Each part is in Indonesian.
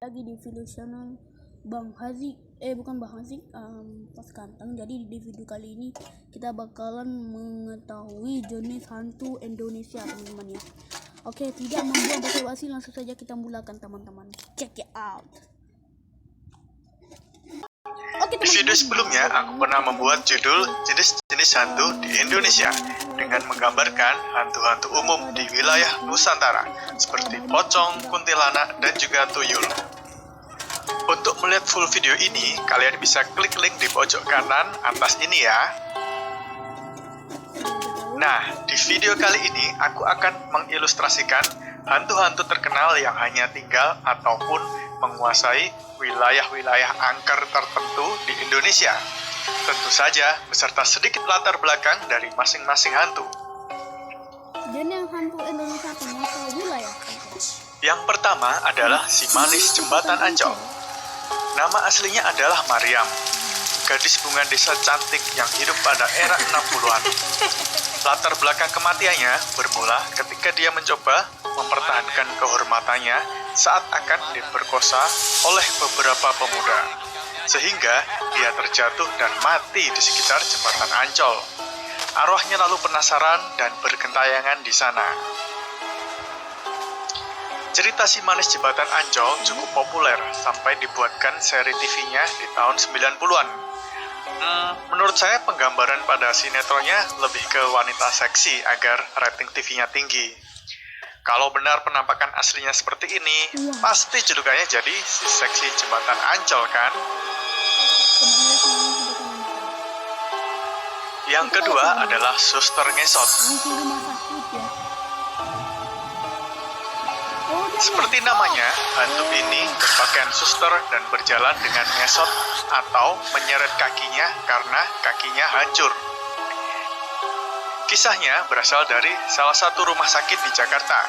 lagi di video channel Bang Hazik, bukan Bang Hazik, Pas Kantang. Jadi di video kali ini kita bakalan mengetahui jenis hantu Indonesia, teman-teman ya. Oke, tidak membuang basa-basi, langsung saja kita mulakan, teman-teman. Check it out. Di video sebelumnya, aku pernah membuat judul jenis-jenis hantu di Indonesia dengan menggambarkan hantu-hantu umum di wilayah Nusantara seperti pocong, kuntilanak, dan juga tuyul. Untuk melihat full video ini, kalian bisa klik link di pojok kanan atas ini ya. Nah, di video kali ini aku akan mengilustrasikan hantu-hantu terkenal yang hanya tinggal ataupun menguasai wilayah-wilayah angker tertentu di Indonesia. Tentu saja beserta sedikit latar belakang dari masing-masing hantu. Jenis hantu Indonesia penguasa wilayah. Yang pertama adalah si manis Jembatan Ancol. Nama aslinya adalah Mariam, gadis bunga desa cantik yang hidup pada era 60-an. Latar belakang kematiannya bermula ketika dia mencoba mempertahankan kehormatannya saat akan diperkosa oleh beberapa pemuda, sehingga dia terjatuh dan mati di sekitar Jembatan Ancol. Arwahnya lalu penasaran dan bergentayangan di sana. Cerita si manis Jembatan Ancol cukup populer sampai dibuatkan seri TV-nya di tahun 90-an. Menurut saya penggambaran pada sinetronnya lebih ke wanita seksi agar rating TV-nya tinggi. Kalau benar penampakan aslinya seperti ini, pasti julukannya jadi si seksi Jembatan Ancol kan? Yang kedua adalah Suster Ngesot. Seperti namanya, hantu ini berpakaian suster dan berjalan dengan ngesot atau menyeret kakinya karena kakinya hancur. Kisahnya berasal dari salah satu rumah sakit di Jakarta.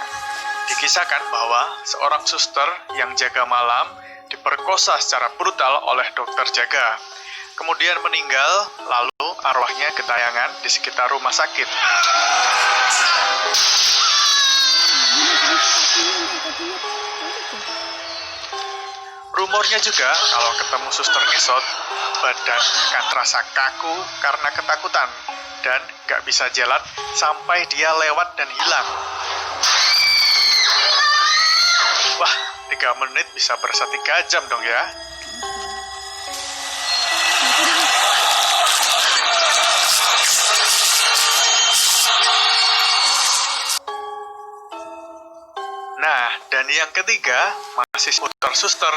Dikisahkan bahwa seorang suster yang jaga malam diperkosa secara brutal oleh dokter jaga. Kemudian meninggal, lalu arwahnya gentayangan di sekitar rumah sakit. Rumornya juga kalau ketemu suster ngesot, badan akan terasa kaku karena ketakutan dan gak bisa jalan sampai dia lewat dan hilang. Wah, 3 menit bisa berasa 3 jam dong ya. Nah, dan yang ketiga masih seputar suster,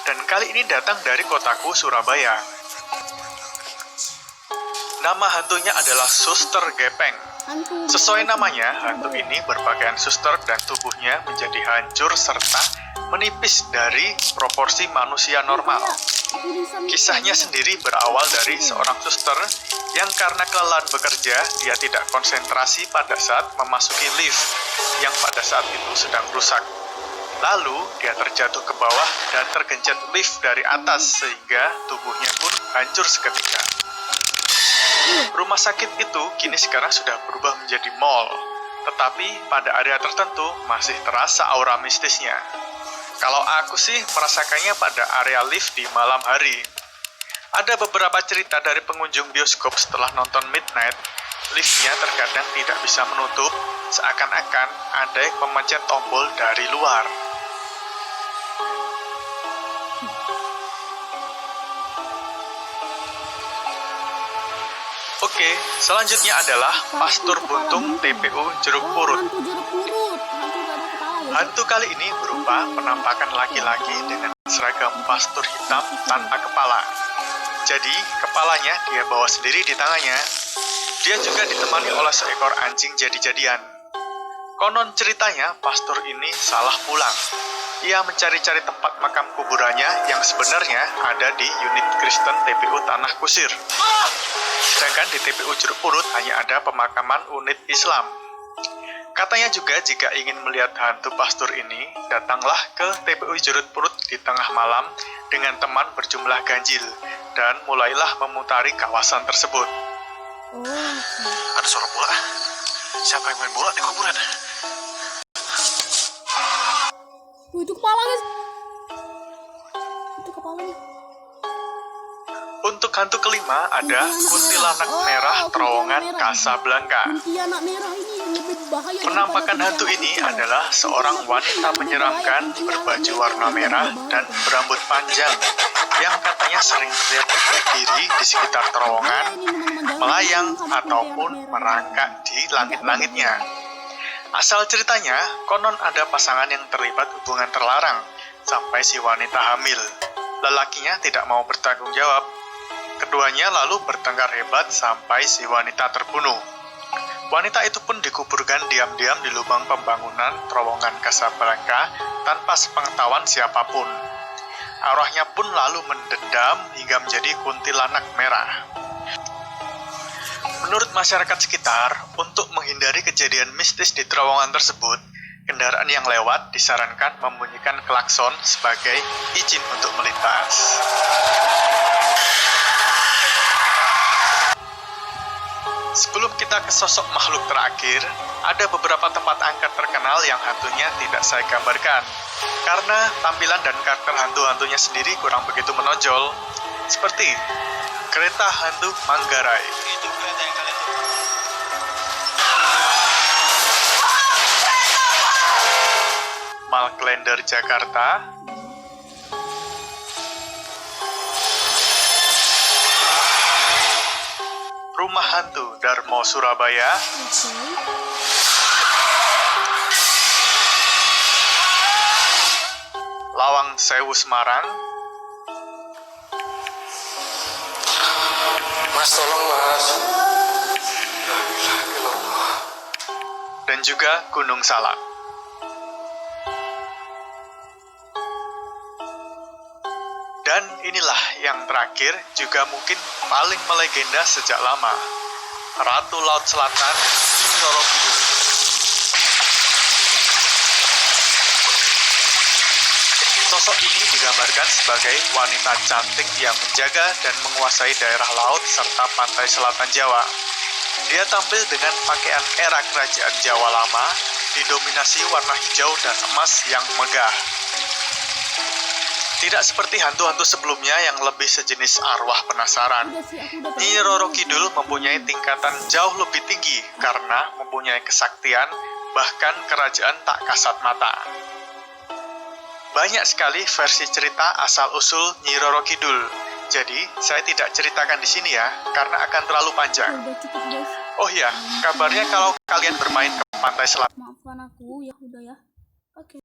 dan kali ini datang dari kotaku Surabaya. Nama hantunya adalah Suster Gepeng. Sesuai namanya, hantu ini berpakaian suster dan tubuhnya menjadi hancur serta menipis dari proporsi manusia normal. Kisahnya sendiri berawal dari seorang suster yang karena kelelahan bekerja, dia tidak konsentrasi pada saat memasuki lift yang pada saat itu sedang rusak. Lalu, dia terjatuh ke bawah dan tergencet lift dari atas sehingga tubuhnya pun hancur seketika. Rumah sakit itu kini sekarang sudah berubah menjadi mall, tetapi pada area tertentu masih terasa aura mistisnya. Kalau aku sih merasakannya pada area lift di malam hari. Ada beberapa cerita dari pengunjung bioskop setelah nonton Midnight, liftnya terkadang tidak bisa menutup, seakan-akan ada yang memencet tombol dari luar. Oke, selanjutnya adalah Pastur Buntung TPU Jeruk Purut. Hantu kali ini berupa penampakan laki-laki dengan seragam pastur hitam tanpa kepala. Jadi, kepalanya dia bawa sendiri di tangannya. Dia juga ditemani oleh seekor anjing jadi-jadian. Konon ceritanya, pastur ini salah pulang. Ia mencari-cari tempat makam kuburannya yang sebenarnya ada di unit Kristen TPU Tanah Kusir. Sedangkan di TPU Jeruk Purut hanya ada pemakaman unit Islam. Katanya juga jika ingin melihat hantu pastur ini, datanglah ke TPU Jeruk Purut di tengah malam dengan teman berjumlah ganjil dan mulailah memutari kawasan tersebut. Ada suara bola. Siapa yang main bola di kuburan? Itu kepala guys. Itu kepala nih. Untuk hantu kelima ada kuntilanak merah terowongan Casablanca. Kuntilanak merah ini lebih bahaya. Penampakan hantu ini adalah seorang wanita menyeramkan berbaju warna merah dan berambut panjang yang katanya sering terlihat berdiri di sekitar terowongan, melayang ataupun merangkak di langit-langitnya. Asal ceritanya, konon ada pasangan yang terlibat hubungan terlarang sampai si wanita hamil. Lelakinya tidak mau bertanggung jawab. Keduanya lalu bertengkar hebat sampai si wanita terbunuh. Wanita itu pun dikuburkan diam-diam di lubang pembangunan terowongan Casablanca tanpa sepengetahuan siapapun. Arwahnya pun lalu mendendam hingga menjadi kuntilanak merah. Menurut masyarakat sekitar, untuk menghindari kejadian mistis di terowongan tersebut, kendaraan yang lewat disarankan membunyikan klakson sebagai izin untuk melintas. Sebelum kita ke sosok makhluk terakhir, ada beberapa tempat angker terkenal yang hantunya tidak saya gambarkan, karena tampilan dan karakter hantu-hantunya sendiri kurang begitu menonjol, seperti kereta hantu Manggarai. Itu kereta yang kalian tunggu. Malklender Jakarta, Rumah Hantu Darmo Surabaya, Lawang Sewu Semarang, Mas, tolong mas. dan juga Gunung Salak. Dan inilah yang terakhir, juga mungkin paling melegenda sejak lama, Ratu Laut Selatan, Nyi Roro Kidul. Sosok ini digambarkan sebagai wanita cantik yang menjaga dan menguasai daerah laut serta pantai selatan Jawa. Dia tampil dengan pakaian era kerajaan Jawa lama, didominasi warna hijau dan emas yang megah. Tidak seperti hantu-hantu sebelumnya yang lebih sejenis arwah penasaran. Nyi Roro Kidul mempunyai tingkatan jauh lebih tinggi karena mempunyai kesaktian, bahkan kerajaan tak kasat mata. Banyak sekali versi cerita asal-usul Nyi Roro Kidul. Jadi, saya tidak ceritakan di sini ya, karena akan terlalu panjang. Udah cukup guys. Oh iya, kabarnya kalau kalian bermain ke pantai selatan, Maafkan aku ya udah ya. Oke.